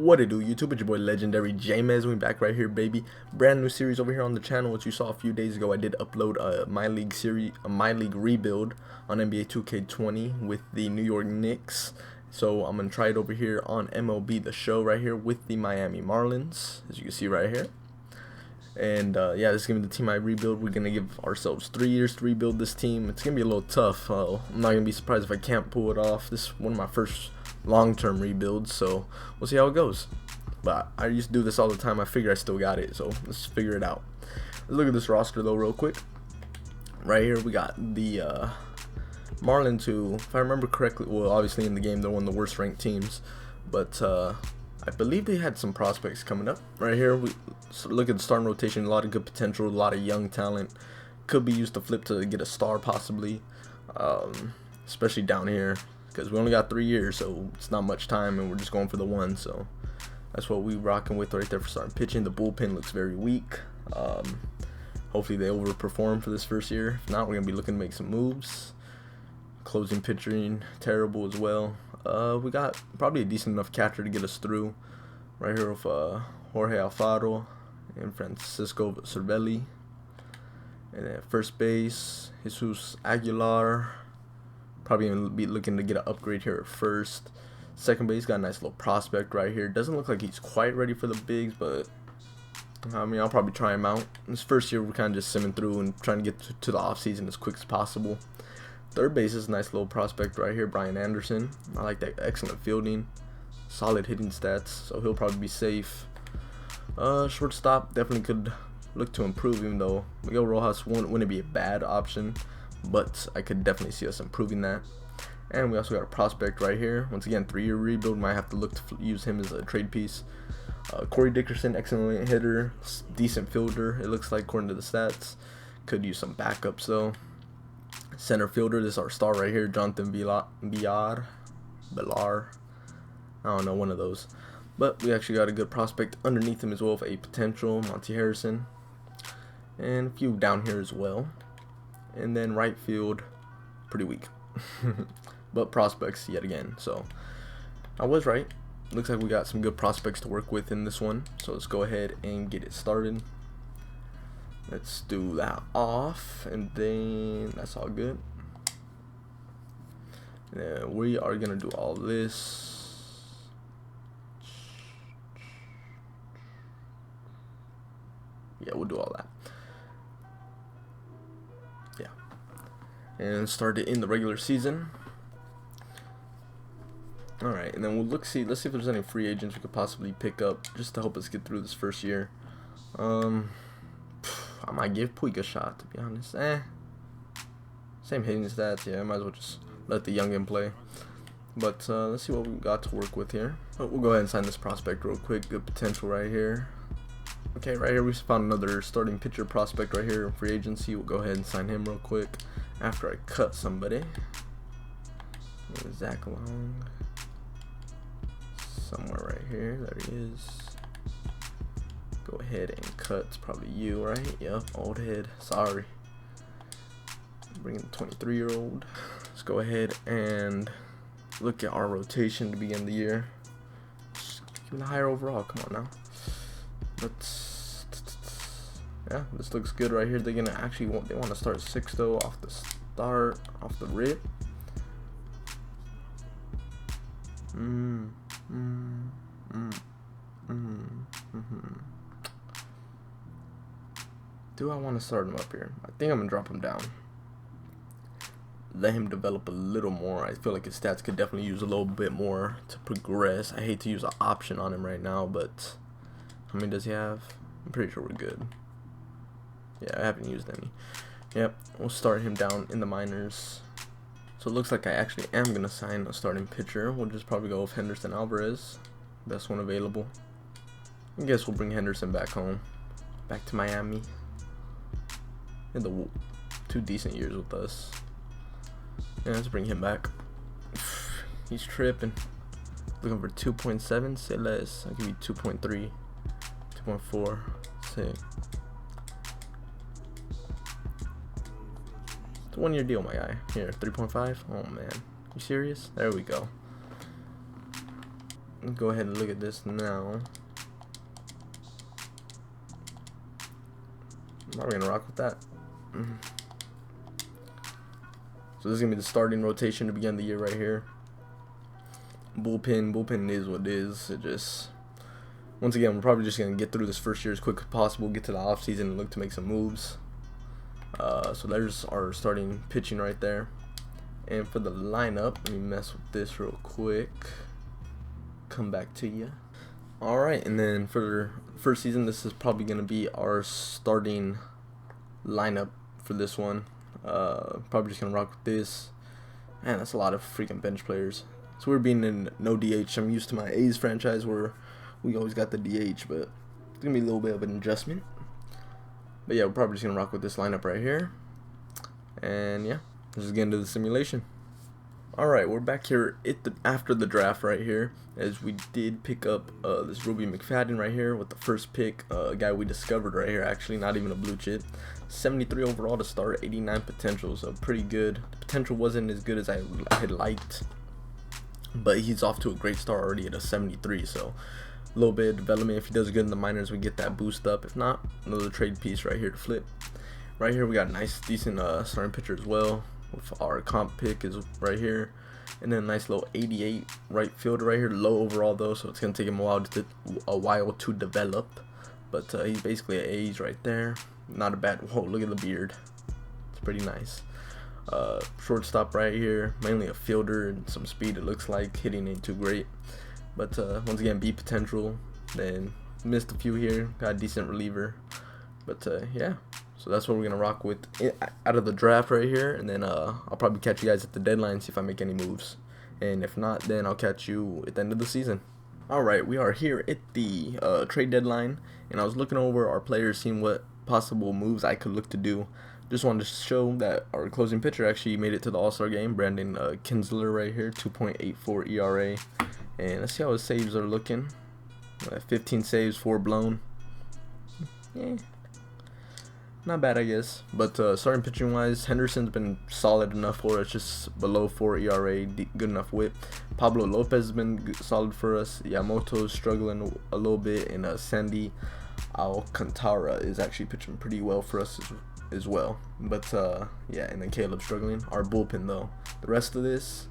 What it do, YouTube? It's your boy Legendary James. We back right here, baby. Brand new series over here on the channel. What you saw a few days ago, I did upload a My League rebuild on NBA 2K20 with the New York Knicks. So I'm gonna try it over here on MLB The Show right here with the Miami Marlins, as you can see right here. And yeah, this is gonna be the team I rebuild. We're gonna give ourselves 3 years to rebuild this team. It's gonna be a little tough. I'm not gonna be surprised if I can't pull it off. This is one of my first long-term rebuilds, so we'll see how it goes. But I used to do this all the time. I figure I still got it, so let's figure it out. Let's look at this roster though real quick. Right here we got the Marlins, who, if I remember correctly, well, obviously in the game they're one of the worst ranked teams, but I believe they had some prospects coming up. Right here we look at the starting rotation. A lot of good potential, a lot of young talent. Could be used to flip to get a star possibly, especially down here, because we only got 3 years, so it's not much time, and we're just going for the one. So that's what we rocking with right there for starting pitching. The bullpen looks very weak. Hopefully they overperform for this first year. If not, we're gonna be looking to make some moves. Closing pitching terrible as well. We got probably a decent enough catcher to get us through. Right here with Jorge Alfaro and Francisco Cervelli. And then first base, Jesus Aguilar. Probably gonna be looking to get an upgrade here at first. Second base, got a nice little prospect right here. Doesn't look like he's quite ready for the bigs, but I mean, I'll probably try him out. This first year, we're kind of just simming through and trying to get to the offseason as quick as possible. Third base is a nice little prospect right here, Brian Anderson. I like that. Excellent fielding, solid hitting stats, so he'll probably be safe. Shortstop definitely could look to improve, even though Miguel Rojas wouldn't be a bad option, but I could definitely see us improving that. And we also got a prospect right here. Once again, 3-year rebuild. Might have to look to use him as a trade piece. Corey Dickerson, excellent hitter, decent fielder, it looks like, according to the stats. Could use some backups though. Center fielder, this is our star right here, Jonathan Villar. I don't know, one of those. But we actually got a good prospect underneath him as well, with a potential Monty Harrison. And a few down here as well. And then right field, pretty weak. But prospects yet again. So I was right. Looks like we got some good prospects to work with in this one. So let's go ahead and get it started. Let's do that off, and then that's all good. And then we are gonna do all this. Yeah, we'll do all that. Yeah, and start it in the regular season. All right, and then we'll let's see if there's any free agents we could possibly pick up just to help us get through this first year. I might give Puig a shot, to be honest. Same hitting stats. Yeah, I might as well just let the youngin play. But let's see what we got to work with here. But we'll go ahead and sign this prospect real quick. Good potential right here. Okay, right here we found another starting pitcher prospect right here in free agency. We'll go ahead and sign him real quick after I cut somebody. Zach Long. Somewhere right here. There he is. Go ahead and cut. It's probably you, right? Yep, old head. Sorry. Bring in the 23-year-old. Let's go ahead and look at our rotation to begin the year. Just give me the higher overall. Come on now. Yeah, this looks good right here. They're gonna actually they want to start 6 though off the rip. Do I want to start him up here? I think I'm gonna drop him down. Let him develop a little more. I feel like his stats could definitely use a little bit more to progress. I hate to use an option on him right now, but how many does he have? I'm pretty sure we're good. Yeah, I haven't used any. Yep, we'll start him down in the minors. So it looks like I actually am gonna sign a starting pitcher. We'll just probably go with Henderson Alvarez, best one available. I guess we'll bring Henderson back home, back to Miami. Had the 2 decent years with us. Yeah, let's bring him back. He's tripping. Looking for 2.7. Say less. I'll give you 2.3, 2.4. Say. It's a 1-year deal, my guy. Here, 3.5. Oh man, you serious? There we go. go ahead and look at this now. I'm not gonna rock with that. So this is gonna be the starting rotation to begin the year right here. Bullpen is what it is. It just, once again, we're probably just gonna get through this first year as quick as possible, get to the offseason and look to make some moves. So there's our starting pitching right there. And for the lineup, let me mess with this real quick. Come back to you. Alright, and then for first season, this is probably going to be our starting lineup for this one. Probably just going to rock with this. Man, that's a lot of freaking bench players. So we're being in no DH. I'm used to my A's franchise where we always got the DH, but it's going to be a little bit of an adjustment. But yeah, we're probably just going to rock with this lineup right here. And yeah, let's just get into the simulation. Alright, we're back here after the draft right here, as we did pick up this Ruby Mcfadden right here with the first pick, a guy we discovered right here, actually, not even a blue chip. 73 overall to start, 89 potential, so pretty good. The potential wasn't as good as I had liked, but he's off to a great start already at a 73, so a little bit of development. If he does good in the minors, we get that boost up. If not, another trade piece right here to flip. Right here, we got a nice, decent starting pitcher as well. With our comp pick is right here, and then a nice little 88 right fielder right here, low overall though, so it's gonna take him a while to develop, but he's basically an age right there. Not a bad. Whoa, look at the beard, it's pretty nice. Shortstop right here, mainly a fielder and some speed. It looks like hitting ain't too great, but once again, B potential. Then missed a few here, got a decent reliever, but yeah. So that's what we're going to rock with out of the draft right here. And then I'll probably catch you guys at the deadline, see if I make any moves. And if not, then I'll catch you at the end of the season. Alright, we are here at the trade deadline. And I was looking over our players, seeing what possible moves I could look to do. Just wanted to show that our closing pitcher actually made it to the All-Star game. Brandon Kinsler right here, 2.84 ERA. And let's see how his saves are looking. 15 saves, 4 blown. Yeah. Not bad, I guess. But starting pitching wise, Henderson's been solid enough for us, just below 4 ERA, good enough whip. Pablo Lopez has been solid for us. Yamamoto's struggling a little bit, and Sandy Alcantara is actually pitching pretty well for us as well. But yeah, and then Caleb's struggling. Our bullpen though, the rest of this,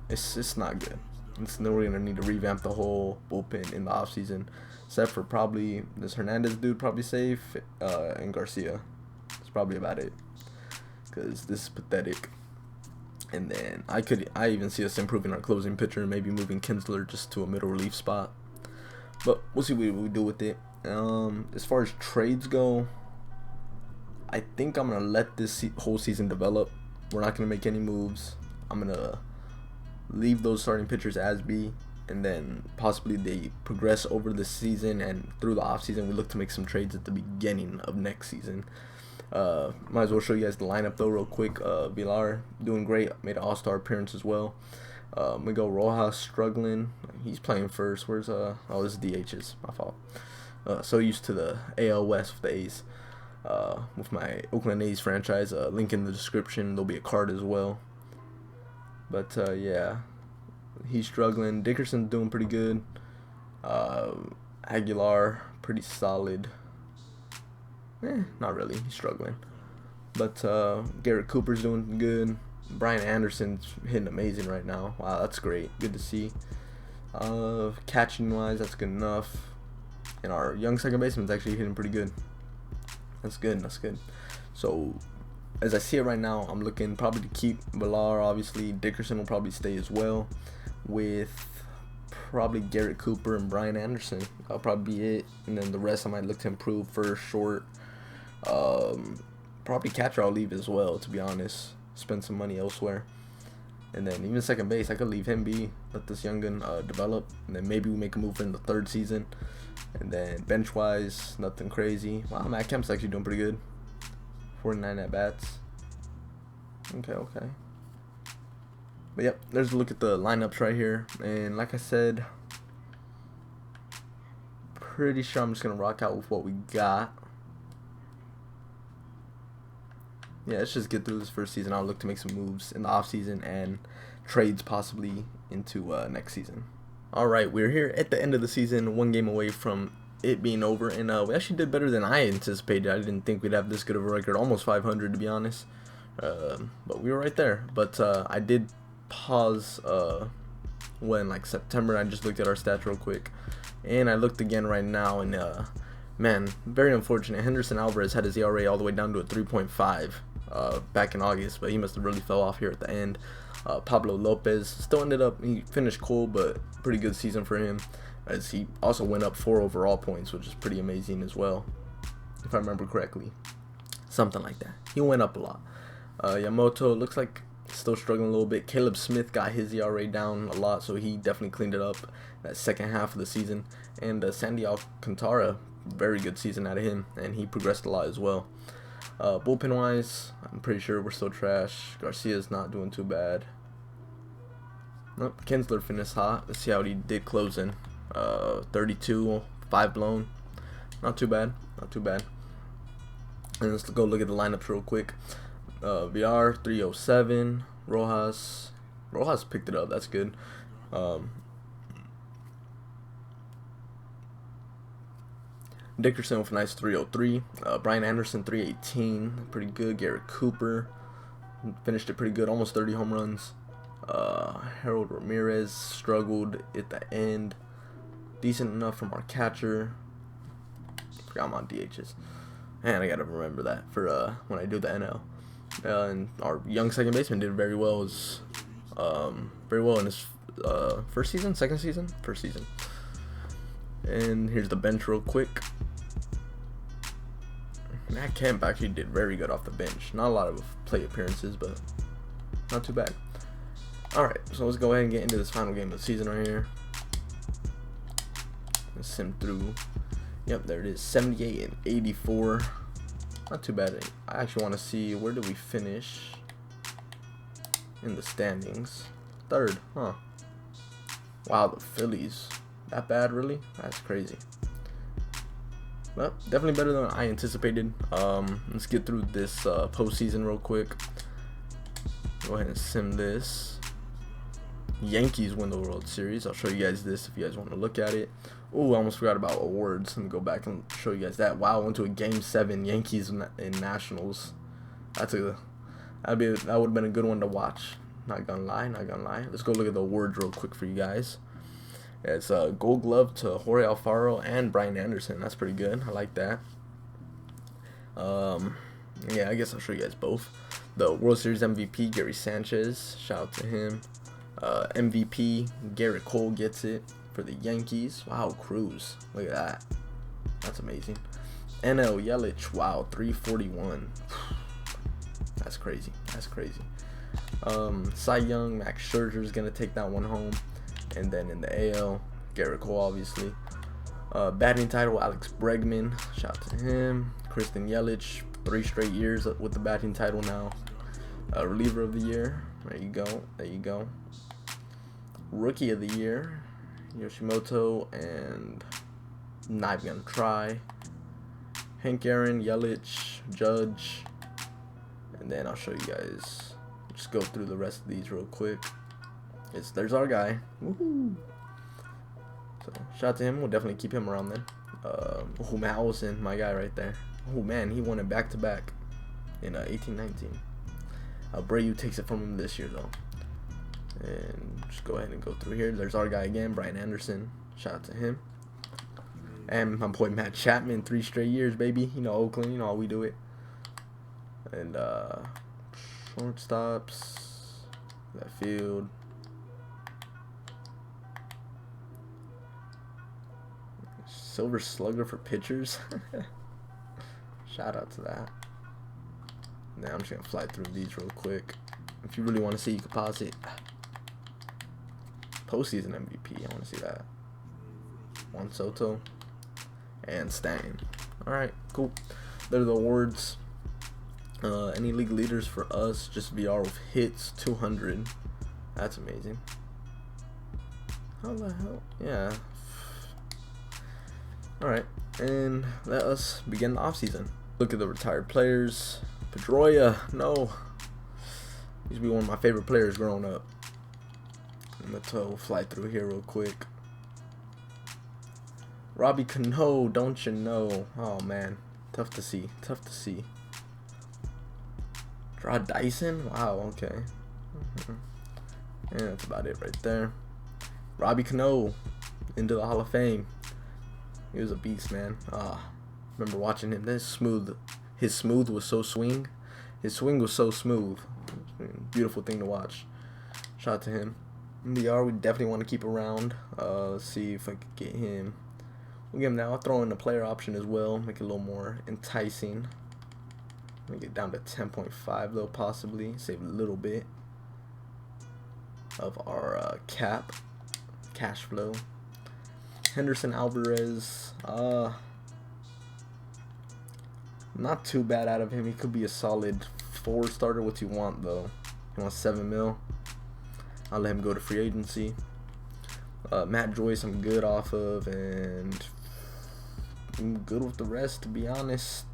it's not good. Then we're gonna need to revamp the whole bullpen in the offseason. Except for probably this Hernandez dude, probably safe, and Garcia. That's probably about it, because this is pathetic. And then I even see us improving our closing pitcher and maybe moving Kinsler just to a middle relief spot. But we'll see what we do with it. As far as trades go, I think I'm gonna let this whole season develop. We're not gonna make any moves. I'm gonna leave those starting pitchers as be. And then possibly they progress over the season, and through the offseason we look to make some trades at the beginning of next season. Might as well show you guys the lineup though real quick. Villar doing great, made an all-star appearance as well. Miguel Rojas struggling, he's playing first. Where's oh, this is DH's, my fault. So used to the AL West with the A's. With my Oakland A's franchise, link in the description, there'll be a card as well. But yeah, he's struggling. Dickerson's doing pretty good. Aguilar, pretty solid. Not really. He's struggling. But Garrett Cooper's doing good. Brian Anderson's hitting amazing right now. Wow, that's great. Good to see. Catching wise, that's good enough. And our young second baseman's actually hitting pretty good. That's good. That's good. So as I see it right now, I'm looking probably to keep Villar. Obviously, Dickerson will probably stay as well, with probably Garrett Cooper and Brian Anderson. That'll probably be it. And then the rest I might look to improve. First, short, probably catcher I'll leave as well, to be honest. Spend some money elsewhere. And then even second base, I could leave him be, let this young gun develop, and then maybe we make a move in the third season. And then bench wise, nothing crazy. Wow, Matt Kemp's actually doing pretty good. 49 at bats. Okay. But yep, there's a look at the lineups right here. And like I said, pretty sure I'm just gonna rock out with what we got. Yeah, let's just get through this first season. I'll look to make some moves in the off season and trades possibly into next season. Alright, we're here at the end of the season, one game away from it being over, and we actually did better than I anticipated. I didn't think we'd have this good of a record, almost 500 to be honest, but we were right there. But I did pause when like September. I just looked at our stats real quick, and I looked again right now, and man, very unfortunate. Henderson Alvarez had his ERA all the way down to a 3.5 back in August, but he must have really fell off here at the end. Pablo Lopez still ended up, he finished cool, but pretty good season for him, as he also went up 4 overall points, which is pretty amazing as well, if I remember correctly, something like that. He went up a lot. Yamamoto looks like still struggling a little bit. Caleb Smith got his ERA down a lot, so he definitely cleaned it up that second half of the season. And Sandy Alcantara, very good season out of him, and he progressed a lot as well. Bullpen wise, I'm pretty sure we're still trash. Garcia's not doing too bad. Nope, Kinsler finished hot. Let's see how he did closing. 32, 5 blown. Not too bad. Not too bad. And let's go look at the lineups real quick. VR 307. Rojas picked it up. That's good. Dickerson with a nice 303. Brian Anderson 318, pretty good. Garrett Cooper finished it pretty good, almost 30 home runs. Harold Ramirez struggled at the end, decent enough from our catcher. Forgot I'm on DHs, and I gotta remember that for when I do the NL. And our young second baseman did very well. Very well in his first season. And here's the bench real quick. Matt Kemp actually did very good off the bench. Not a lot of play appearances, but not too bad. Alright, so let's go ahead and get into this final game of the season right here. Let's sim through. Yep, there it is. 78 and 84. Not too bad. I actually want to see, where did we finish in the standings? 3rd, huh? Wow, the Phillies. That bad, really? That's crazy. Well, definitely better than I anticipated. Let's get through this postseason real quick. Go ahead and sim this. Yankees win the World Series. I'll show you guys this if you guys want to look at it. Oh, I almost forgot about awards. Let me go back and show you guys that. Wow, I went to a Game 7 Yankees and Nationals. That would have been a good one to watch. Not gonna lie. Let's go look at the awards real quick for you guys. It's a Gold Glove to Jorge Alfaro and Brian Anderson. That's pretty good. I like that. Yeah, I guess I'll show you guys both. The World Series MVP, Gary Sanchez. Shout out to him. MVP, Garrett Cole gets it for the Yankees. Wow, Cruz. Look at that. That's amazing. NL Yelich. Wow, 341. That's crazy. Cy Young, Max Scherzer is going to take that one home. And then in the AL, Garrett Cole, obviously. Batting title, Alex Bregman. Shout out to him. Christian Yelich, 3 straight years with the batting title now. Reliever of the year. There you go. Rookie of the year, Yoshimoto, and not even gonna try. Hank Aaron, Yelich, Judge. And then I'll show you guys. Just go through the rest of these real quick. There's our guy. Woohoo! So shout out to him. We'll definitely keep him around then. Matt Olson, my guy right there. Oh man, he won it back to back in 18-19. Abreu takes it from him this year though. And just go ahead and go through here. There's our guy again, Brian Anderson. Shout out to him. And my boy Matt Chapman, 3 straight years, baby. You know, Oakland, you know how we do it. And shortstops, that field. Silver Slugger for pitchers. Shout out to that. Now I'm just gonna fly through these real quick. If you really want to see, you can pause it. Postseason MVP, I want to see that. Juan Soto and Stan. Alright, cool. They're the awards. Any league leaders for us, just VR with hits, 200. That's amazing. How the hell? Yeah. Alright, and let us begin the offseason. Look at the retired players. Pedroia, no. Used to be one of my favorite players growing up. I'm gonna fly through here real quick. Robbie Cano, don't you know? Oh man, tough to see. Tough to see. Draw Dyson? Wow, okay. Yeah, that's about it right there. Robbie Cano into the Hall of Fame. He was a beast, man. Remember watching him. This smooth. His smooth was so swing. His swing was so smooth. Beautiful thing to watch. Shout out to him. MDR, we definitely want to keep around. Let's see if I could get him. We'll get him now. I'll throw in the player option as well. Make it a little more enticing. Let me get down to 10.5 though, possibly. Save a little bit of our cash flow. Henderson Alvarez. Not too bad out of him. He could be a solid 4 starter. What you want though? He wants 7 mil. I'll let him go to free agency. Matt Joyce I'm good off of, and I'm good with the rest, to be honest.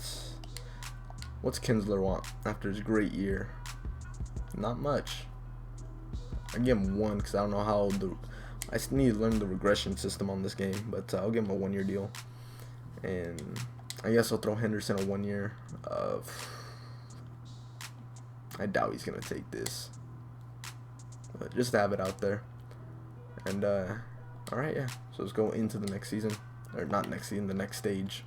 What's Kinsler want after his great year? Not much. I give him 1 because I don't know how I still need to learn the regression system on this game, but I'll give him a 1-year deal. And I guess I'll throw Henderson a 1 year. I doubt he's gonna take this, but just to have it out there. And alright, yeah, so let's go into the next season, or not next season, the next stage.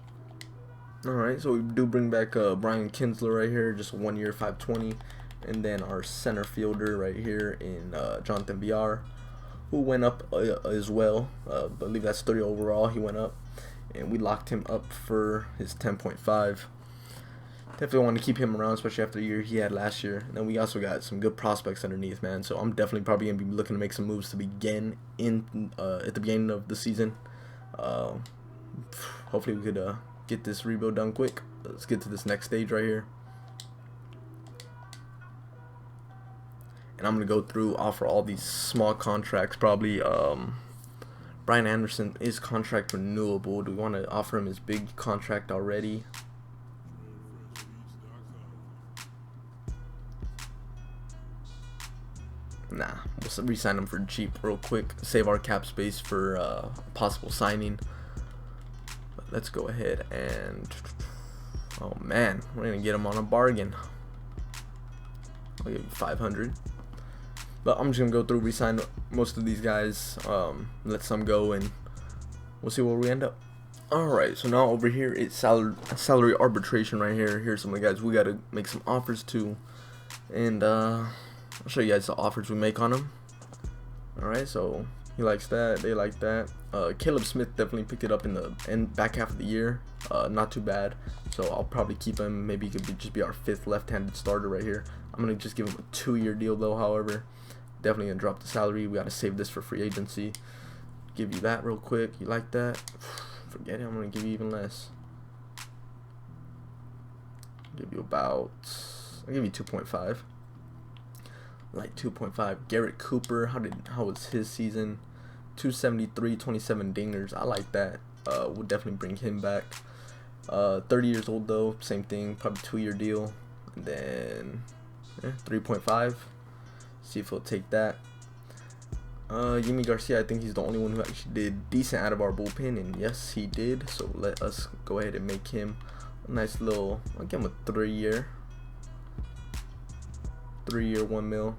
Alright, so we do bring back Brian Kinsler right here, just 1 year, 520. And then our center fielder right here in Jonathan VR, who went up as well. I believe that's 30 overall. He went up, and we locked him up for his 10.5. Definitely want to keep him around, especially after the year he had last year. And then we also got some good prospects underneath, man. So I'm definitely probably gonna be looking to make some moves to begin in at the beginning of the season. Hopefully we could get this rebuild done quick. Let's get to this next stage right here. And I'm going to go through, offer all these small contracts. Probably Brian Anderson is contract renewable. Do we want to offer him his big contract already? Nah, we'll re-sign him for cheap real quick. Save our cap space for possible signing. But let's go ahead and... Oh man, we're going to get him on a bargain. I'll give you 500. But I'm just going to go through, re-sign most of these guys, let some go, and we'll see where we end up. Alright, so now over here, it's salary arbitration right here. Here's some of the guys we got to make some offers to. And I'll show you guys the offers we make on them. Alright, so he likes that, they like that. Caleb Smith definitely picked it up in the back half of the year. Not too bad. So I'll probably keep him. Maybe he could just be our 5th left-handed starter right here. I'm going to just give him a 2-year deal though, however. Definitely going to drop the salary. We got to save this for free agency. Give you that real quick. You like that? Forget it. I'm going to give you even less. Give you about... I'll give you 2.5. Like 2.5. Garrett Cooper. How was his season? 273, 27 dingers. I like that. We'll definitely bring him back. 30 years old though. Same thing. Probably 2-year deal. And then 3.5. See if he'll take that. Yimi Garcia, I think he's the only one who actually did decent out of our bullpen, and yes, he did. So let us go ahead and make him a nice little. I'll give him a 3-year. 3-year, 1 mil.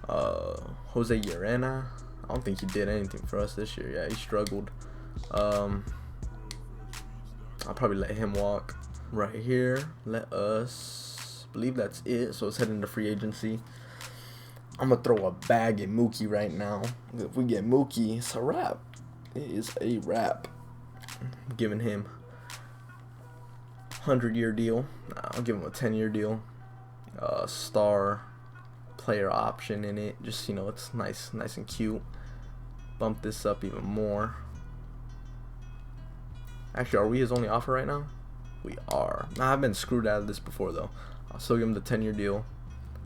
Jose Urena. I don't think he did anything for us this year. Yeah, he struggled. I'll probably let him walk right here. Let us believe that's it. So let's head into free agency. I'm going to throw a bag at Mookie right now. If we get Mookie, it's a wrap. It is a wrap. I'm giving him a 100-year deal. I'll give him a 10-year deal. Star player option in it. Just, you know, it's nice and cute. Bump this up even more. Actually, are we his only offer right now? We are. Nah, I've been screwed out of this before, though. I'll still give him the 10-year deal.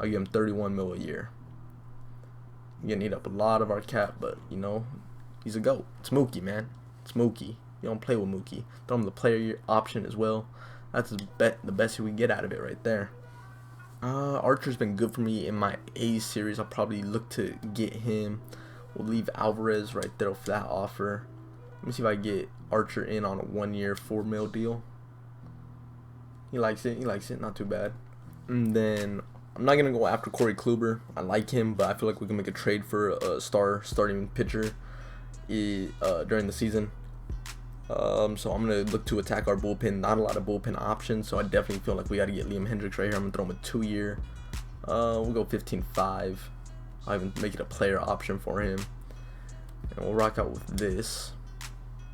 I'll give him 31 mil a year. You're gonna eat up a lot of our cap, but you know, he's a GOAT. It's Mookie, man. It's Mookie. You don't play with Mookie. Throw him the player option as well. That's the best we get out of it right there. Archer's been good for me in my A series. I'll probably look to get him. We'll leave Alvarez right there for that offer. Let me see if I get Archer in on a 1-year, $4 mil deal. He likes it. He likes it. Not too bad. And then I'm not gonna go after Corey Kluber. I like him, but I feel like we can make a trade for a starting pitcher during the season. So I'm gonna look to attack our bullpen. Not a lot of bullpen options, so I definitely feel like we got to get Liam Hendricks right here. I'm gonna throw him a 2-year. We'll go 15.5. I'll even make it a player option for him, and we'll rock out with this.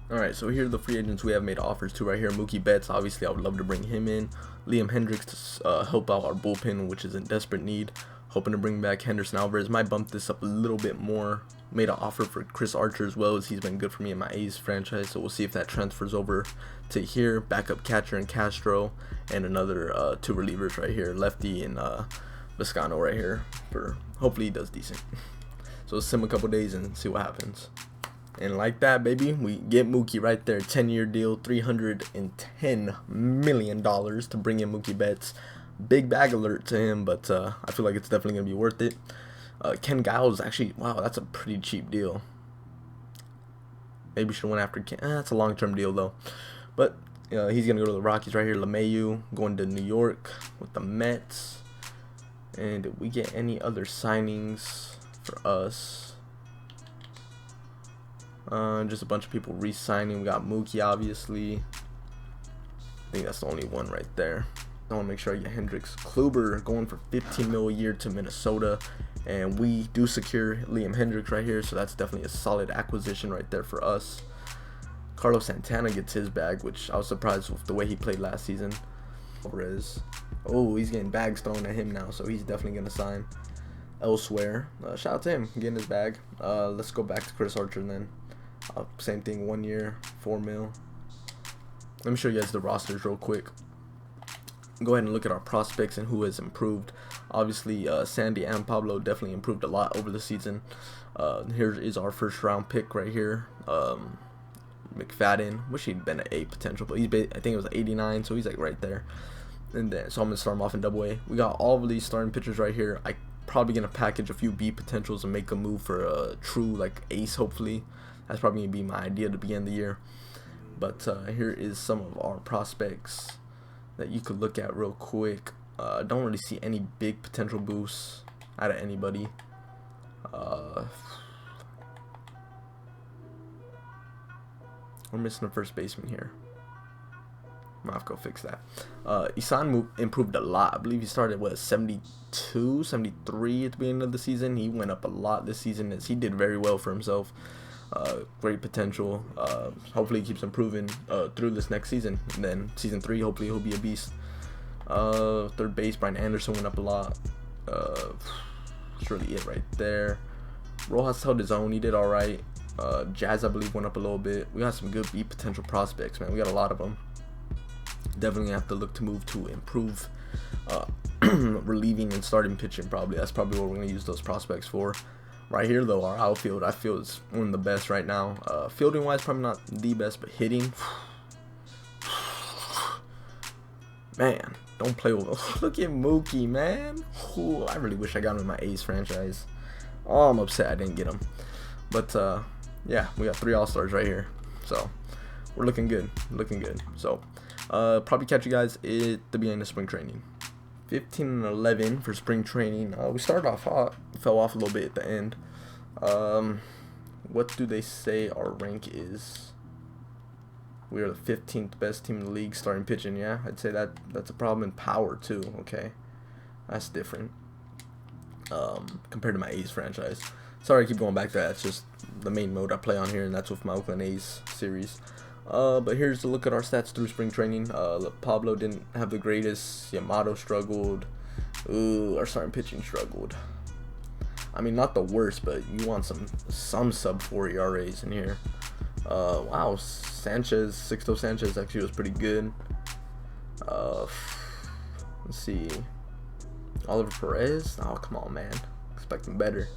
Alright, so here are the free agents we have made offers to right here. Mookie Betts, obviously I would love to bring him in. Liam Hendricks to help out our bullpen, which is in desperate need. Hoping to bring back Henderson Alvarez. Might bump this up a little bit more. Made an offer for Chris Archer as well, as he's been good for me in my A's franchise. So we'll see if that transfers over to here. Backup catcher and Castro, and another 2 relievers right here. Lefty and Viscano right here. For hopefully he does decent. So sim a couple days and see what happens. And like that, baby, we get Mookie right there. 10-year deal, $310 million to bring in Mookie Betts. Big bag alert to him, but I feel like it's definitely going to be worth it. Ken Giles, actually, wow, that's a pretty cheap deal. Maybe should have went after Ken. That's a long-term deal, though. But he's going to go to the Rockies right here. LeMahieu going to New York with the Mets. And did we get any other signings for us? Just a bunch of people re-signing. We got Mookie, obviously. I think that's the only one right there. I want to make sure I get Hendricks. Kluber going for $15 mil a year to Minnesota, and we do secure Liam Hendricks right here, so that's definitely a solid acquisition right there for us. Carlos Santana gets his bag, which I was surprised with the way he played last season. Alvarez. Oh, he's getting bags thrown at him now, so he's definitely going to sign elsewhere. Shout out to him getting his bag. Let's go back to Chris Archer then. Same thing, 1 year, $4 mil. Let me show you guys the rosters real quick. Go ahead and look at our prospects and who has improved. Obviously, Sandy and Pablo definitely improved a lot over the season. Here is our first round pick right here. Mcfadden, wish he'd been an A potential, but I think it was 89, so he's like right there. And then, so I'm gonna start him off in Double-A. We got all of these starting pitchers right here. I probably gonna package a few B potentials and make a move for a true like ace. Hopefully, that's probably gonna be my idea to begin the year. But here is some of our prospects that you could look at real quick. Don't really see any big potential boosts out of anybody. We're missing a first baseman here. I'm gonna have to go fix that. Isan improved a lot. I believe he started what, 72, 73 at the beginning of the season. He went up a lot this season as he did very well for himself. Great potential. Hopefully he keeps improving through this next season. And then season 3, hopefully he'll be a beast. Third base, Brian Anderson went up a lot. That's really it right there. Rojas held his own. He did all right. Jazz, I believe, went up a little bit. We got some good B potential prospects, man. We got a lot of them. Definitely have to look to move to improve relieving and starting pitching. Probably that's probably what we're gonna use those prospects for. Right here, though, our outfield, I feel is one of the best right now. Fielding wise, probably not the best, but hitting, man, don't play with. Look at Mookie, man. Ooh, I really wish I got him in my A's franchise. Oh, I'm upset I didn't get him. But yeah, we got 3 All-Stars right here, so we're looking good, So probably catch you guys at the beginning of spring training. 15 and 11 for spring training. We started off hot, fell off a little bit at the end. What do they say our rank is? We are the 15th best team in the league starting pitching. Yeah, I'd say that's a problem in power too. Okay, that's different compared to my A's franchise. Sorry, I keep going back to that. It's just the main mode I play on here, and that's with my Oakland A's series. But here's a look at our stats through spring training. Pablo didn't have the greatest. Yamato struggled. Ooh, our starting pitching struggled. I mean, not the worst, but you want some sub 4 ERAs in here. Wow, Sanchez, Sixto Sanchez actually was pretty good. Let's see. Oliver Perez. Oh, come on, man. Expecting better.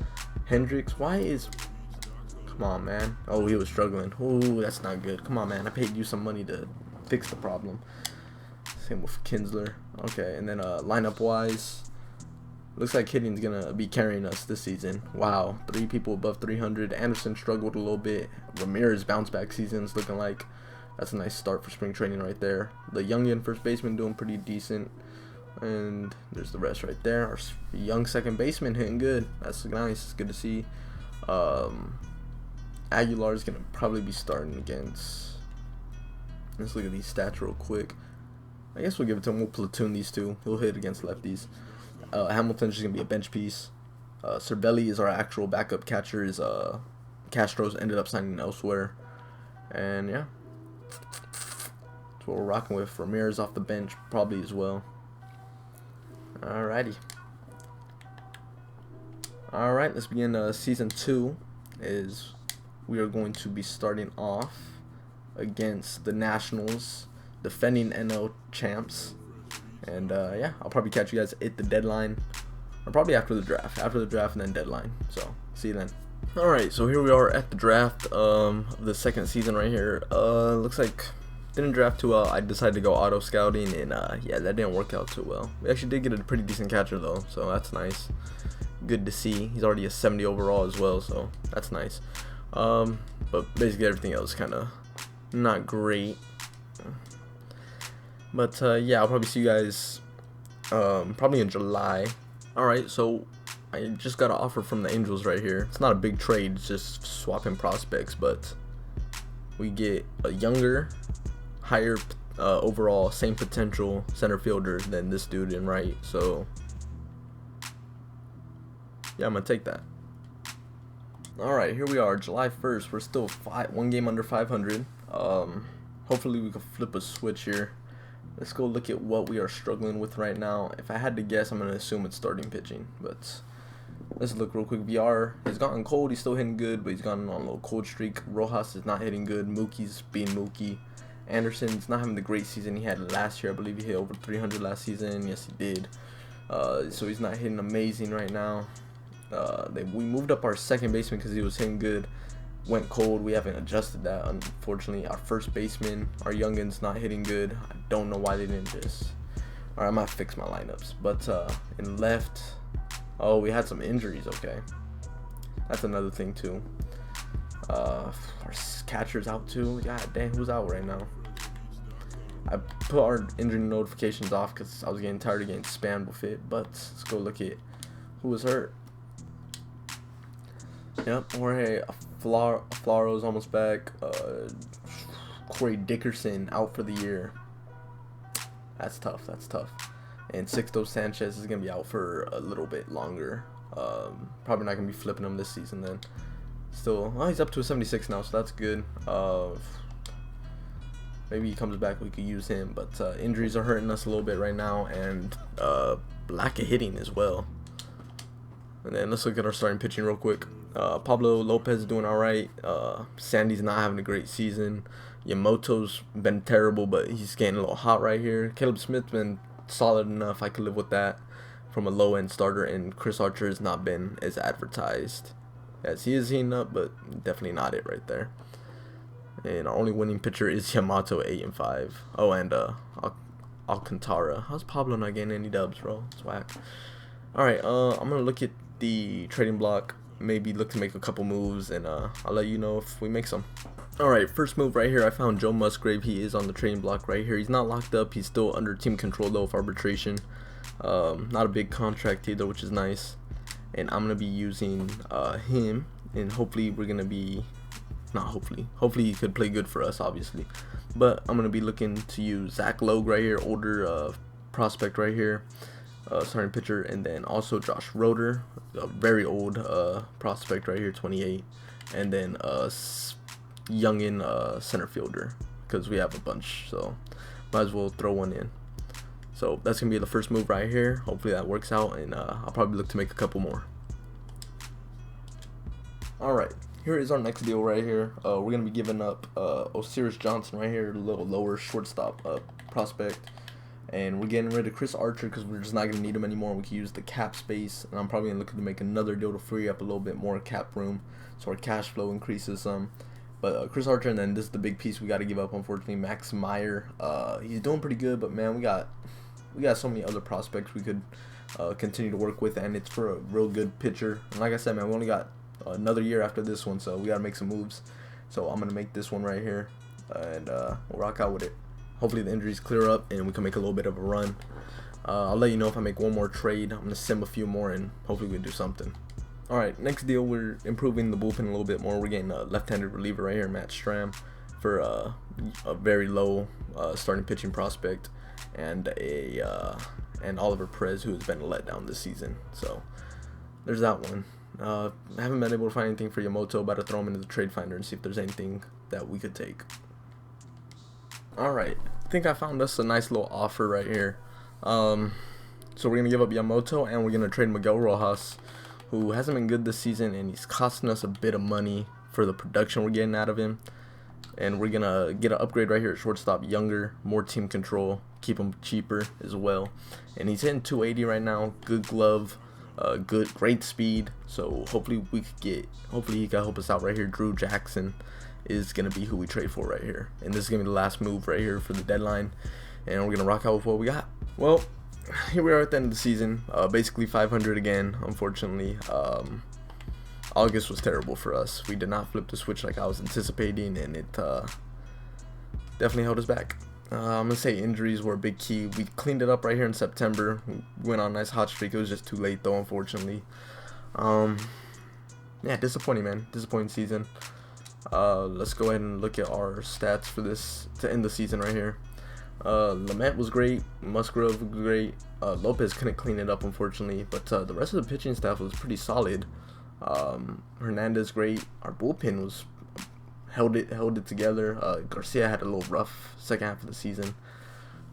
Hendricks. Come on, man. Oh, he was struggling. Ooh, that's not good. Come on, man. I paid you some money to fix the problem. Same with Kinsler. Okay, and then lineup wise, Looks like hitting's gonna be carrying us this season. Wow, 3 people above 300. Anderson struggled a little bit. Ramirez bounce back season's looking like that's a nice start for spring training right there. The youngin first baseman doing pretty decent, and there's the rest right there. Our young second baseman hitting good. That's nice. It's good to see. Aguilar's gonna probably be starting against. Let's look at these stats real quick. I guess we'll give it to him. We'll platoon these two. He'll hit against lefties. Hamilton's just gonna be a bench piece. Cervelli is our actual backup catcher. Is Castro's ended up signing elsewhere, and yeah, that's what we're rocking with. Ramirez off the bench probably as well. Alrighty. Alright, let's begin season 2. We are going to be starting off against the Nationals, defending NL champs. And yeah, I'll probably catch you guys at the deadline, or probably after the draft and then deadline. So see you then. Alright, so here we are at the draft of the second season right here. Looks like didn't draft too well. I decided to go auto scouting, and yeah, that didn't work out too well. We actually did get a pretty decent catcher though, so that's nice. Good to see. He's already a 70 overall as well, so that's nice. But basically everything else kind of not great. But yeah, I'll probably see you guys probably in July. Alright, so I just got an offer from the Angels right here. It's not a big trade, it's just swapping prospects, but we get a younger, higher overall, same potential center fielder than this dude in right. So yeah, I'm gonna take that. Alright, here we are, July 1st. We're still 1 game under 500. Hopefully we can flip a switch here. Let's go look at what we are struggling with right now. If I had to guess, I'm going to assume it's starting pitching. But let's look real quick. VR has gotten cold. He's still hitting good, but he's gotten on a little cold streak. Rojas is not hitting good. Mookie's being Mookie. Anderson's not having the great season he had last year. I believe he hit over 300 last season. Yes, he did. So he's not hitting amazing right now. We moved up our second baseman because he was hitting good. Went cold. We haven't adjusted that, unfortunately. Our first baseman, our youngin's not hitting good. I don't know why they didn't just. Alright, I might fix my lineups. But in left, oh, we had some injuries. Okay, that's another thing too. Our catcher's out too. God dang, who's out right now? I put our injury notifications off because I was getting tired of getting spammed with it. But let's go look at who was hurt. Yep, Jorge Flaro's almost back. Corey Dickerson out for the year. That's tough. That's tough. And Sixto Sanchez is gonna be out for a little bit longer. Probably not gonna be flipping him this season then. Still, well, he's up to a 76 now, so that's good. Maybe he comes back, we could use him. But injuries are hurting us a little bit right now, and lack of hitting as well. And then let's look at our starting pitching real quick. Pablo Lopez is doing alright. Sandy's not having a great season. Yamoto's been terrible, but he's getting a little hot right here. Caleb Smith's been solid enough. I could live with that from a low-end starter. And Chris Archer has not been as advertised. Yes, he is heating up, but definitely not it right there. And our only winning pitcher is Yamato, 8-5. Oh, and Alcantara. How's Pablo not getting any dubs, bro? It's whack. Alright, I'm going to look at the trading block. Maybe look to make a couple moves, and I'll let you know if we make some. Alright, first move right here, I found Joe Musgrave. He is on the trading block right here. He's not locked up. He's still under team control though of arbitration. Not a big contract either, which is nice. And I'm going to be using him, and hopefully we're going to be, not hopefully he could play good for us, obviously. But I'm going to be looking to use Zach Logue right here, older prospect right here. Starting pitcher, and then also Josh Roeder, a very old prospect right here, 28, and then youngin center fielder, because we have a bunch, so might as well throw one in. So that's gonna be the first move right here. Hopefully that works out, and I'll probably look to make a couple more. Alright, here is our next deal right here. We're gonna be giving up Osiris Johnson right here, a little lower shortstop prospect. And we're getting rid of Chris Archer because we're just not going to need him anymore. We can use the cap space. And I'm probably going to look to make another deal to free up a little bit more cap room, so our cash flow increases some. But Chris Archer, and then this is the big piece we got to give up, unfortunately, Max Meyer. He's doing pretty good, but man, we got so many other prospects we could continue to work with, and it's for a real good pitcher. And like I said, man, we only got another year after this one, so we gotta make some moves. So I'm gonna make this one right here, and we'll rock out with it. Hopefully the injuries clear up and we can make a little bit of a run. I'll let you know if I make one more trade. I'm gonna sim a few more and hopefully we can do something. Alright, next deal, we're improving the bullpen a little bit more. We're getting a left-handed reliever right here, Matt Stram, for a very low starting pitching prospect, and and Oliver Perez, who has been let down this season. So there's that one. I haven't been able to find anything for Yamamoto. About to throw him into the trade finder and see if there's anything that we could take. Alright, I think I found us a nice little offer right here. So we're going to give up Yamamoto and we're going to trade Miguel Rojas, who hasn't been good this season, and he's costing us a bit of money for the production we're getting out of him. And we're going to get an upgrade right here at shortstop, younger, more team control, keep him cheaper as well. And he's hitting 280 right now, good glove, great speed. So hopefully he can help us out right here. Drew Jackson is going to be who we trade for right here. And this is going to be the last move right here for the deadline. And we're going to rock out with what we got. Well, here we are at the end of the season, basically 500 again, unfortunately. August was terrible for us. We did not flip the switch like I was anticipating, and it definitely held us back. I'm going to say injuries were a big key. We cleaned it up right here in September. We went on a nice hot streak. It was just too late, though, unfortunately. Yeah, disappointing, man. Disappointing season. Let's go ahead and look at our stats for this to end the season right here. Lamet was great, Musgrave was great, Lopez couldn't clean it up unfortunately, but the rest of the pitching staff was pretty solid. Hernandez great, our bullpen was held it together. Garcia had a little rough second half of the season,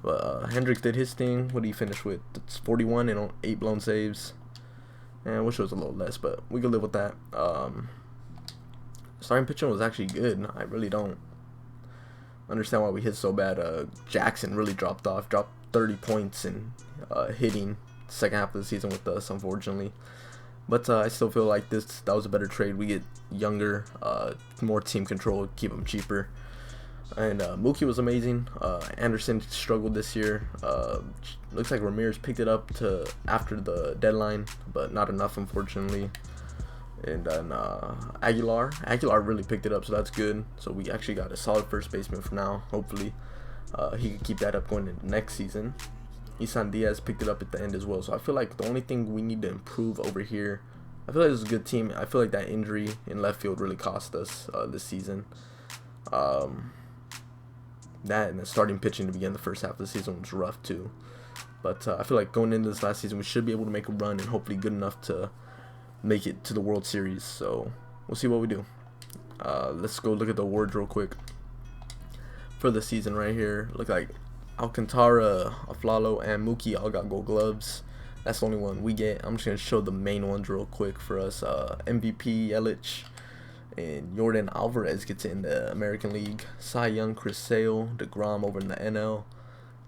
but Hendricks did his thing. What did he finish with? It's 41 and 8 blown saves, and I wish it was a little less, but we could live with that. Starting pitching was actually good. I really don't understand why we hit so bad. Jackson really dropped 30 points in hitting second half of the season with us, unfortunately. But I still feel like that was a better trade. We get younger, more team control, keep them cheaper. And Mookie was amazing. Anderson struggled this year. Looks like Ramirez picked it up after the deadline, but not enough, unfortunately. And then Aguilar really picked it up, so that's good. So we actually got a solid first baseman for now. Hopefully he can keep that up going into next season. Isan Diaz picked it up at the end as well. So I feel like the only thing we need to improve over here, I feel like this is a good team. I feel like that injury in left field really cost us this season. That and the starting pitching to begin the first half of the season was rough too. But I feel like going into this last season, we should be able to make a run and hopefully good enough to make it to the World Series. So we'll see what we do. Let's go look at the awards real quick for the season right here. Look like Alcantara, Aflalo, and Mookie all got gold gloves. That's the only one we get. I'm just gonna show the main ones real quick for us. MVP Yelich and Jordan Alvarez gets in the American League. Cy Young, Chris Sale, DeGrom over in the NL.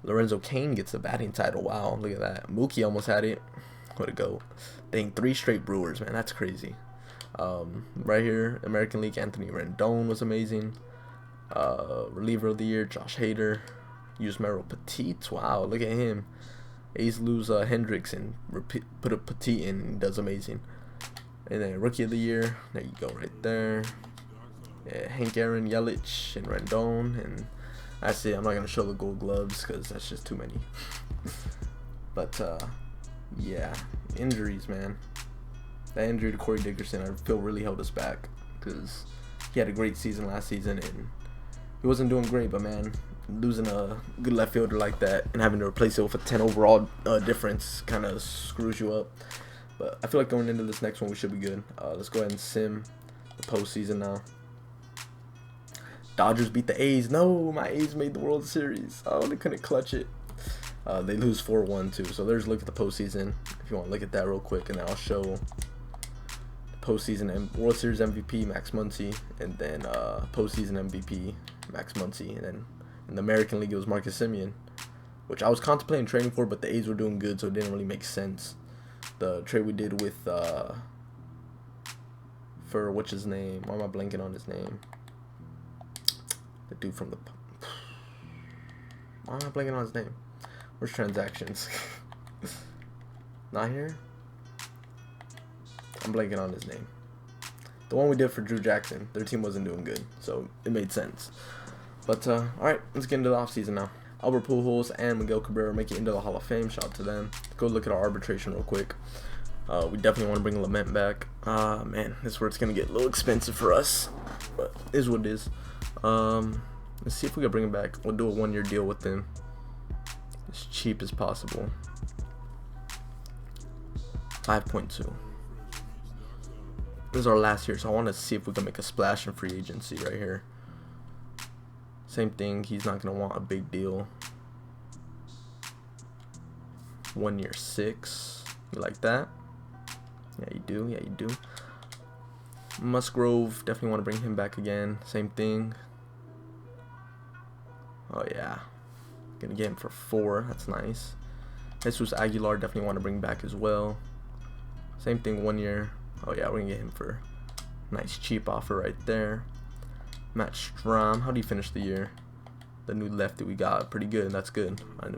Lorenzo Cain gets the batting title. Wow, look at that. Mookie almost had it. Way to go. Dang, 3 straight Brewers, man. That's crazy. Right here, American League, Anthony Rendon was amazing. Reliever of the year, Josh Hader. Yusmeiro Petit. Wow, look at him. A's lose Hendricks and put a Petit in, and he does amazing. And then Rookie of the Year. There you go, right there. Yeah, Hank Aaron, Yelich, and Rendon. And that's it. I'm not going to show the gold gloves because that's just too many. But, yeah, injuries, man. That injury to Corey Dickerson, I feel really held us back because he had a great season last season and he wasn't doing great, but man, losing a good left fielder like that and having to replace it with a 10 overall difference kind of screws you up. But I feel like going into this next one we should be good. Let's go ahead and sim the postseason now. Dodgers beat the A's. No, my A's made the World Series. Oh, they couldn't clutch it. They lose 4-1 too. So there's a look at the postseason. If you want to look at that real quick, and then I'll show the postseason and World Series MVP Max Muncy, and then postseason MVP Max Muncy, and then in the American League it was Marcus Semien, which I was contemplating trading for, but the A's were doing good, so it didn't really make sense. The trade we did with for what's his name? Why am I blanking on his name? The dude from the. Why am I blanking on his name? Where's transactions? Not here? I'm blanking on his name. The one we did for Drew Jackson. Their team wasn't doing good, so it made sense. But, alright, let's get into the offseason now. Albert Pujols and Miguel Cabrera make it into the Hall of Fame. Shout out to them. Go look at our arbitration real quick. We definitely want to bring Lament back. Man, this is where it's going to get a little expensive for us. But it is what it is. Let's see if we can bring him back. We'll do a 1-year deal with him. As cheap as possible. 5.2. This is our last year, so I want to see if we can make a splash in free agency right here. Same thing, he's not going to want a big deal. 1 year 6. You like that? Yeah, you do. Yeah, you do. Musgrave, definitely want to bring him back again. Same thing. Oh, yeah. Gonna get him for 4. That's nice. Jesus Aguilar, definitely want to bring back as well. Same thing, 1 year. Oh, yeah, we're gonna get him for a nice cheap offer right there. Matt Strom, how do you finish the year? The new lefty we got, pretty good. That's good. I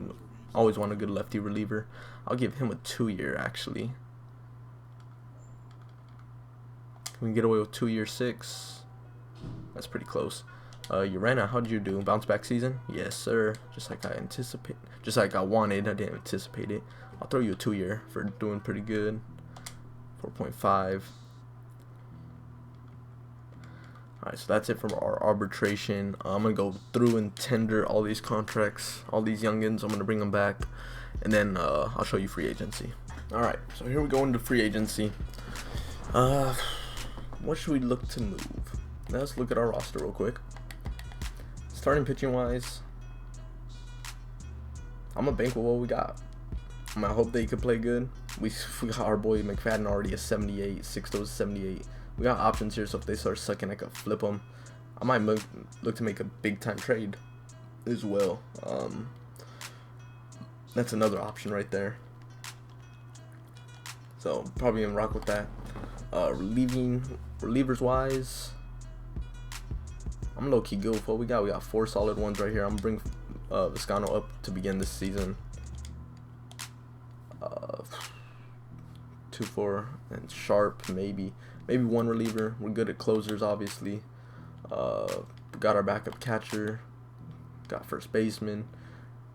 always want a good lefty reliever. I'll give him a 2-year actually. Can we get away with 2 year 6? That's pretty close. Urena, how'd you do? Bounce back season? Yes, sir. Just like I wanted. I didn't anticipate it. I'll throw you a 2-year for doing pretty good. 4.5. Alright, so that's it from our arbitration. I'm going to go through and tender all these contracts, all these youngins. I'm going to bring them back, and then I'll show you free agency. Alright, so here we go into free agency. What should we look to move? Let's look at our roster real quick. Starting pitching wise, I'm going to bank with what we got. I hope they could play good. We got our boy Mcfadden already a 78, 6'0" 78. We got options here, so if they start sucking, I could flip them. I might look to make a big time trade as well. That's another option right there. So probably gonna rock with that. Relievers wise, I'm low key good with what we got. We got 4 solid ones right here. I'm gonna bring Viscano up to begin this season. 2-4 and Sharp, maybe 1 reliever. We're good at closers, obviously. Got our backup catcher, got first baseman,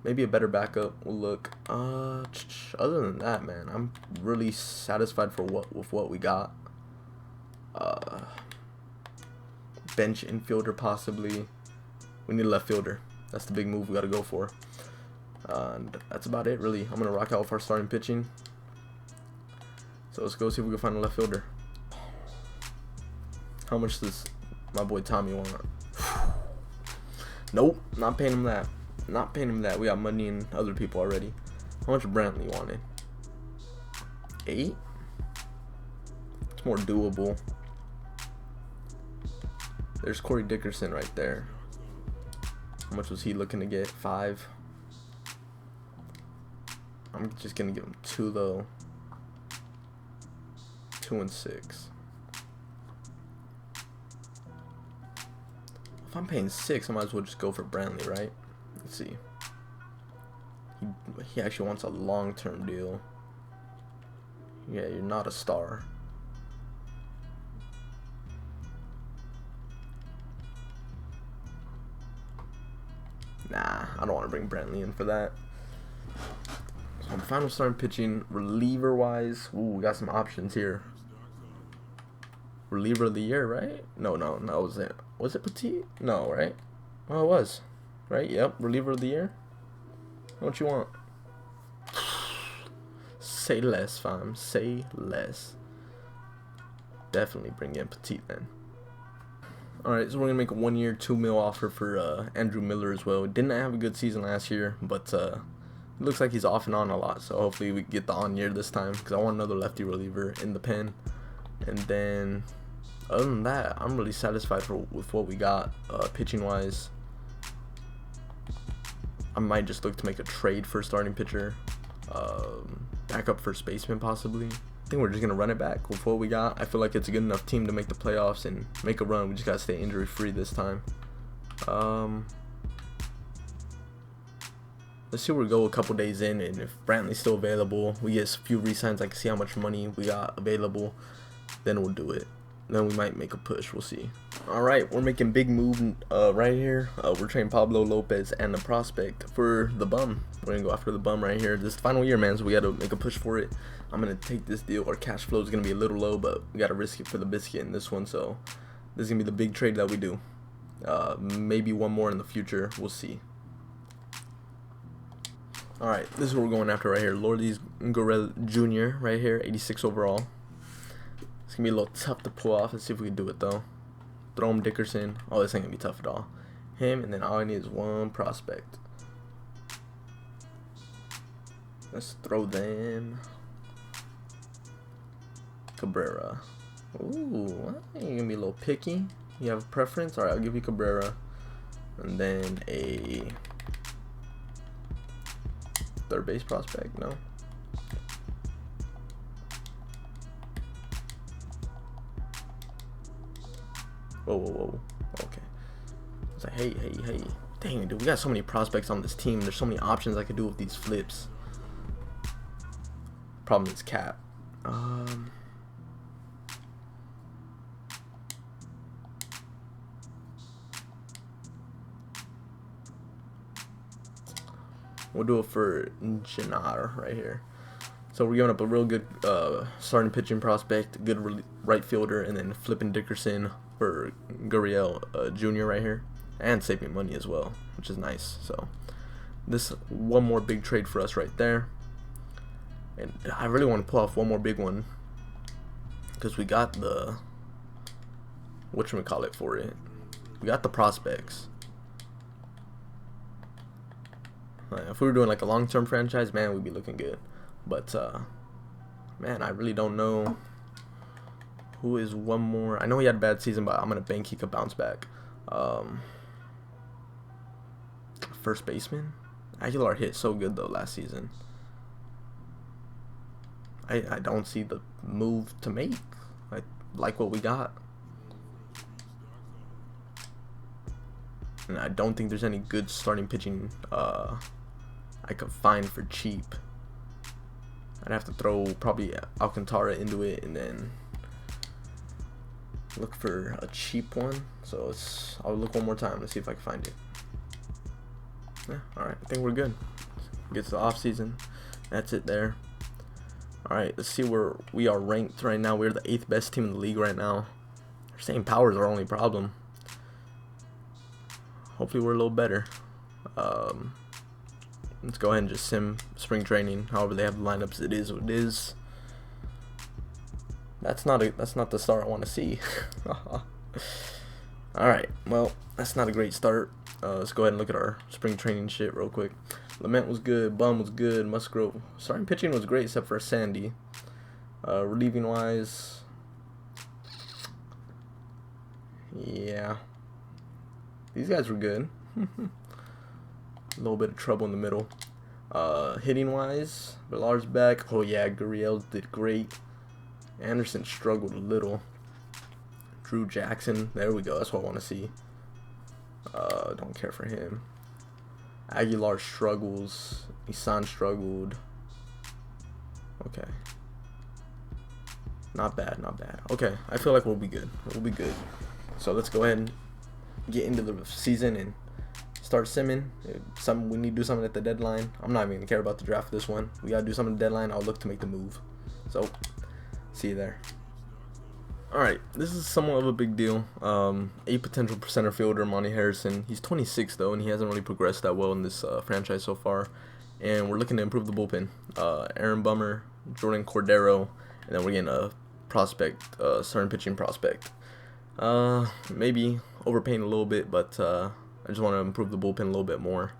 maybe a better backup. We'll look. Other than that, man, I'm really satisfied with what we got. Bench infielder possibly. We need a left fielder. That's the big move we got to go for. And that's about it, really. I'm gonna rock out with our starting pitching. So let's go see if we can find a left fielder. How much does my boy Tommy want? Nope, not paying him that. Not paying him that. We got money and other people already. How much Brantley wanted? 8? It's more doable. There's Corey Dickerson right there. How much was he looking to get? 5. I'm just gonna give him 2 though. 2 and 6. If I'm paying 6, I might as well just go for Brantley, right? Let's see. He actually wants a long-term deal. Yeah, you're not a star. Nah, I don't want to bring Brantley in for that. So I'm final starting pitching. Reliever wise, ooh, we got some options here. Reliever of the year, right? No, was it Petit? No, right? Oh, it was. Right? Yep, reliever of the year. What you want? Say less, fam. Say less. Definitely bring in Petit then. Alright, so we're gonna make a 1-year, $2 million offer for Andrew Miller as well. Didn't have a good season last year, but it looks like he's off and on a lot. So hopefully we get the on year this time, because I want another lefty reliever in the pen. And then other than that, I'm really satisfied with what we got pitching wise. I might just look to make a trade for a starting pitcher, backup first baseman possibly. I think we're just gonna run it back with what we got. I feel like it's a good enough team to make the playoffs and make a run. We just gotta stay injury free this time. let's see where we go a couple days in, and if Brantley's still available, we get a few re-signs. I can see how much money we got available, then we'll do it. Then we might make a push. We'll see. All right, we're making big move right here. We're trading Pablo Lopez and the prospect for the bum. We're gonna go after the bum right here. This is the final year, man, so we gotta make a push for it. I'm gonna take this deal. Our cash flow is gonna be a little low, but we gotta risk it for the biscuit in this one. So this is gonna be the big trade that we do. Maybe one more in the future. We'll see. All right, this is what we're going after right here. Lourdes Gurriel Jr. right here, 86 overall. It's gonna be a little tough to pull off. Let's see if we can do it though. Throw him Dickerson. Oh, this ain't gonna be tough at all. Him, and then all I need is one prospect. Let's throw them Cabrera. Ooh, you're gonna be a little picky. You have a preference? All right, I'll give you Cabrera, and then a third base prospect. No. Whoa. Okay. It's like, hey. Dang it, dude. We got so many prospects on this team. There's so many options I could do with these flips. Problem is cap. We'll do it for Jannar right here. So we're giving up a real good starting pitching prospect, good right fielder, and then flipping Dickerson for Gurriel Jr. right here, and saving money as well, which is nice. So this one more big trade for us right there, and I really want to pull off one more big one because we got the whatchamacallit for it. We got the prospects. If we were doing like a long-term franchise, man, we'd be looking good. But man, I really don't know who is one more. I know he had a bad season, but I'm gonna bank he could bounce back. First baseman, Aguilar hit so good though last season. I don't see the move to make. I like what we got, and I don't think there's any good starting pitching I could find for cheap. I'd have to throw probably Alcantara into it and then look for a cheap one. So I'll look one more time to see if I can find it. Yeah, alright, I think we're good. Get to the off season. That's it there. Alright, let's see where we are ranked right now. We're the 8th best team in the league right now. Our same power is our only problem. Hopefully we're a little better. Let's go ahead and just sim spring training. However they have the lineups, it is what it is. That's not the start I want to see. Alright, well, that's not a great start. Let's go ahead and look at our spring training shit real quick. Lament was good, Bum was good, Musgrave. Starting pitching was great except for Sandy. Relieving wise, yeah, these guys were good. A little bit of trouble in the middle. Hitting wise, Villar's back. Oh yeah, Gurriel did great. Anderson struggled a little. Drew Jackson, there we go. That's what I want to see. Don't care for him. Aguilar struggles. Isan struggled. Okay. Not bad, not bad. Okay, I feel like we'll be good. We'll be good. So let's go ahead and get into the season and start simming. We need to do something at the deadline. I'm not even gonna care about the draft for this one. We gotta do something at the deadline. I'll look to make the move. So see you there. Alright, this is somewhat of a big deal. A potential center fielder, Monty Harrison. He's 26 though, and he hasn't really progressed that well in this franchise so far. And we're looking to improve the bullpen. Aaron Bummer, Jordan Cordero, and then we're getting a prospect, starting pitching prospect. Maybe overpaying a little bit, but I just want to improve the bullpen a little bit more.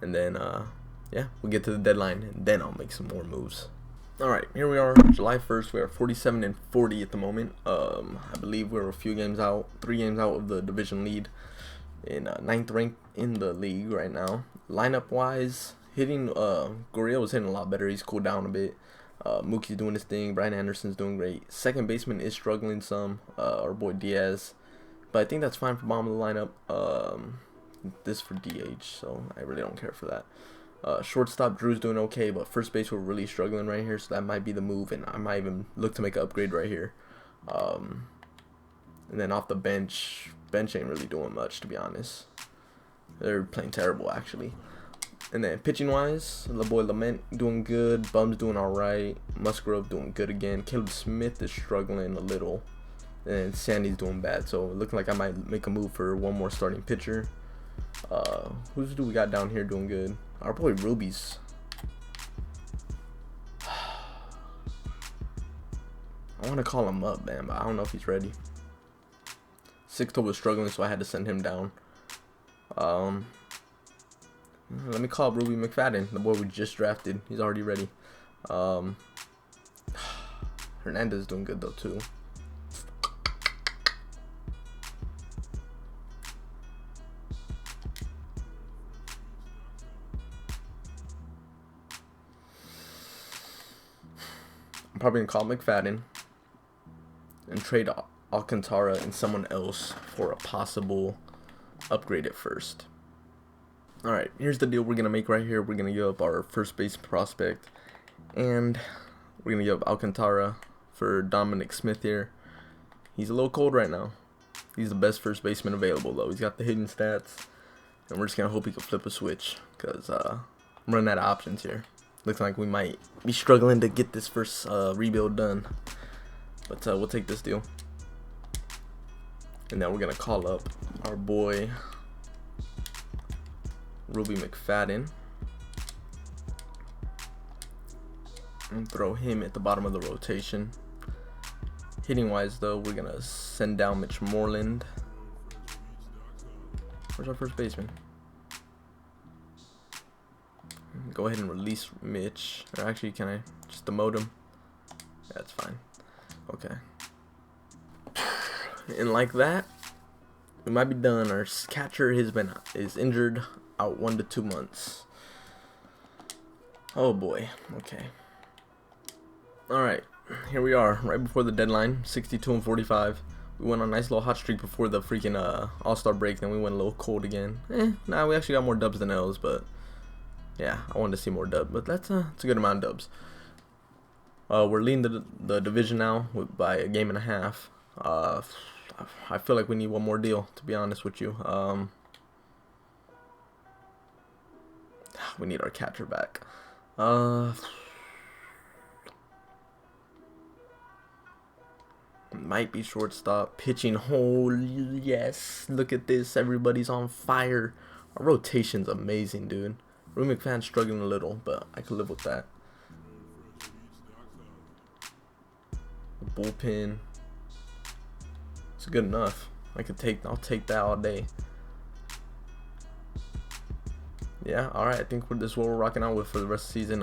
And then, yeah, we'll get to the deadline, and then I'll make some more moves. Alright, here we are, July 1st. We are 47 and 40 at the moment. I believe we're a few games out, 3 games out of the division lead. In 9th rank in the league right now. Lineup wise, hitting, Gurriel was hitting a lot better. He's cooled down a bit. Mookie's doing his thing. Brian Anderson's doing great. Second baseman is struggling some. Our boy Diaz. But I think that's fine for bottom of the lineup. this for DH, so I really don't care for that. Shortstop, Drew's doing okay, but first base, we're really struggling right here, so that might be the move, and I might even look to make an upgrade right here. And then off the bench ain't really doing much, to be honest. They're playing terrible, actually. And then pitching-wise, the boy Lament doing good, Bum's doing alright, Musgrave doing good again, Caleb Smith is struggling a little, and Sandy's doing bad, so looking like I might make a move for one more starting pitcher. Who do we got down here doing good? Our boy Ruby's. I want to call him up, man, but I don't know if he's ready. Sixto was struggling, so I had to send him down. Let me call up Ruby Mcfadden, the boy we just drafted. He's already ready. Hernandez is doing good though too. I'm probably gonna call Mcfadden and trade Alcantara and someone else for a possible upgrade at first. Alright, here's the deal we're going to make right here. We're going to give up our first base prospect, and we're going to give up Alcantara for Dominic Smith here. He's a little cold right now. He's the best first baseman available, though. He's got the hidden stats, and we're just going to hope he can flip a switch, because I'm running out of options here. Looks like we might be struggling to get this first rebuild done, but we'll take this deal. And then we're going to call up our boy Ruby Mcfadden and throw him at the bottom of the rotation. Hitting wise though, we're gonna send down Mitch Moreland. Where's our first baseman? Go ahead and release Mitch, or actually can I just demote him? Yeah, that's fine. Okay, and like that we might be done. Our catcher is injured, out 1 to 2 months. Oh boy. Okay. Alright, here we are, right before the deadline, 62 and 45. We went on a nice little hot streak before the freaking All-Star break, then we went a little cold again. Nah, we actually got more dubs than L's, but yeah, I wanted to see more dubs, but that's a good amount of dubs. We're leading the division now by a game and a half. I feel like we need one more deal, to be honest with you. We need our catcher back. Might be shortstop. Pitching hole. Yes. Look at this. Everybody's on fire. Our rotation's amazing, dude. Ruby McFadden's struggling a little, but I could live with that. The bullpen. It's good enough. I'll take that all day. Yeah, alright, I think this is what we're rocking out with for the rest of the season.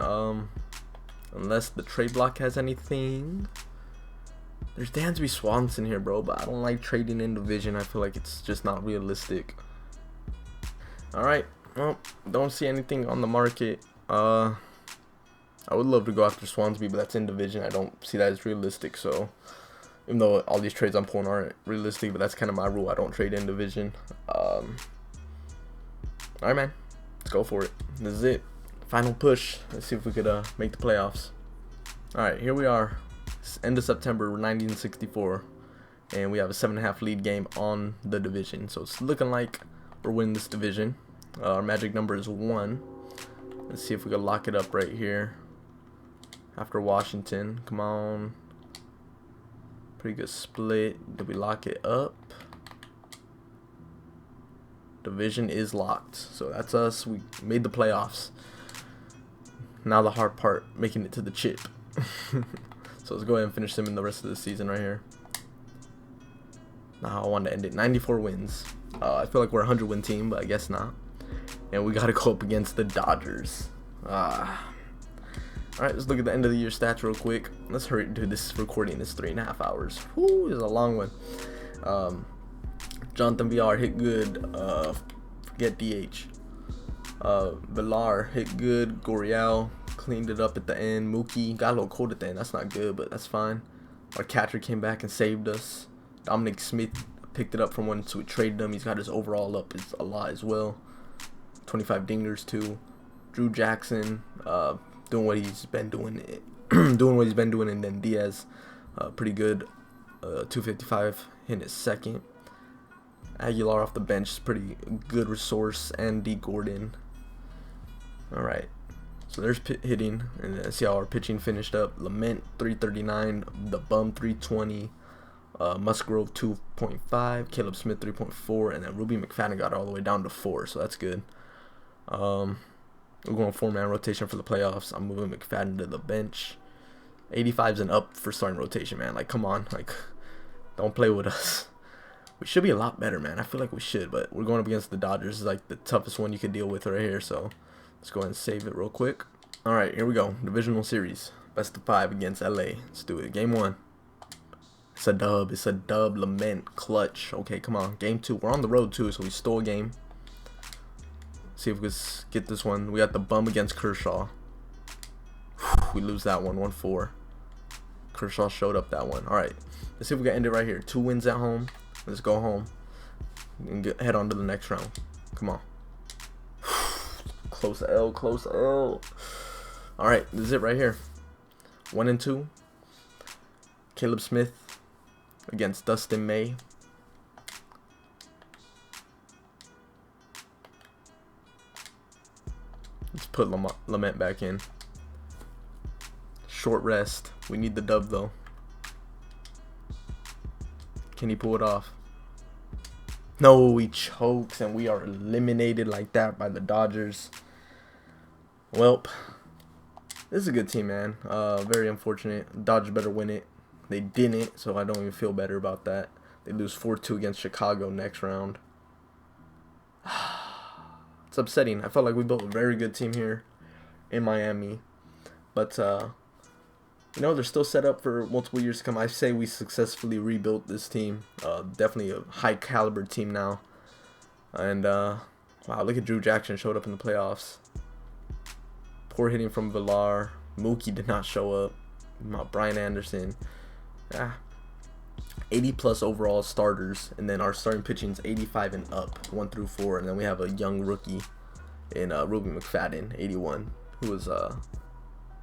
Unless the trade block has anything. There's Dansby Swanson here, bro, but I don't like trading in division. I feel like it's just not realistic. Alright, well, don't see anything on the market. I would love to go after Swansby, but that's in division. I don't see that as realistic, so even though all these trades I'm pulling aren't realistic, but that's kind of my rule. I don't trade in division. Alright, man. Let's go for it. This is it. Final push. Let's see if we could make the playoffs. Alright, here we are. It's end of September. We're 90 and 64. And we have a 7.5 lead game on the division. So it's looking like we're winning this division. Our magic number is 1. Let's see if we can lock it up right here. After Washington. Come on. Pretty good split. Did we lock it up? Division is locked, so that's us. We made the playoffs. Now the hard part, making it to the chip. So let's go ahead and finish them in the rest of the season right here. Now I want to end it 94 wins. I feel like we're a 100-win team, but I guess not. And we got to go up against the Dodgers. Alright, let's look at the end of the year stats real quick. Let's hurry, dude. This recording is 3.5 hours. Whoo, this is a long one. Jonathan VR hit good. Forget DH. Villar hit good. Goriel cleaned it up at the end. Mookie got a little cold at the end. That's not good, but that's fine. Our catcher came back and saved us. Dominic Smith picked it up from once we traded him. He's got his overall up a lot as well. 25 dingers too. Drew Jackson, doing what he's been doing, and then Diaz, pretty good. 255 hitting his second. Aguilar off the bench is pretty good resource, and D Gordon. All right, so there's hitting, and let's see how our pitching finished up. Lament 339, the Bum 320, Musgrave 2.5, Caleb Smith 3.4, and then Ruby Mcfadden got all the way down to 4, so that's good. We're going 4-man rotation for the playoffs. I'm moving Mcfadden to the bench. 85's and up for starting rotation, man. Like, come on, like, don't play with us. We should be a lot better, man. I feel like we should, but we're going up against the Dodgers. It's like the toughest one you could deal with right here, so let's go ahead and save it real quick. All right, here we go. Divisional series, best of 5 against LA. Let's do it. Game 1. It's a dub. It's a dub. Lament clutch. Okay, come on. Game 2. We're on the road too, so we stole a game. See if we can get this one. We got the Bum against Kershaw. We lose that one. 1-4. Kershaw showed up that one. All right, let's see if we can end it right here. 2 wins at home. Let's go home and head on to the next round. Come on. Close L, close L. All right, this is it right here. 1 and 2. Caleb Smith against Dustin May. Let's put Lament back in. Short rest. We need the dub though. Can he pull it off? No, he chokes, and we are eliminated like that by the Dodgers. Welp, this is a good team, man. Very unfortunate. Dodgers better win it. They didn't, so I don't even feel better about that. They lose 4-2 against Chicago next round. It's upsetting. I felt like we built a very good team here in Miami, but you know, they're still set up for multiple years to come. I say we successfully rebuilt this team. Definitely a high caliber team now. And wow, look at Drew Jackson showed up in the playoffs. Poor hitting from Villar. Mookie did not show up. Brian Anderson. 80 plus overall starters, and then our starting pitching is 85 and up, 1 through 4, and then we have a young rookie in Ruby Mcfadden, 81, who was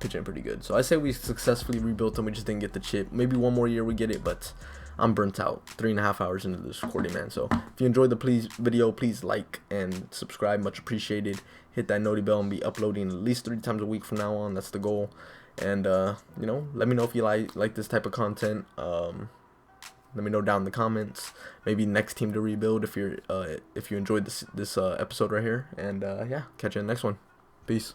pitching pretty good. So I say we successfully rebuilt them. We just didn't get the chip. Maybe one more year we get it, but I'm burnt out. 3.5 hours into this recording, man. So if you enjoyed the video, please like and subscribe. Much appreciated. Hit that noti bell and be uploading at least 3 times a week from now on. That's the goal. And you know, let me know if you like this type of content. Let me know down in the comments. Maybe next team to rebuild if you enjoyed this episode right here. And yeah, catch you in the next one. Peace.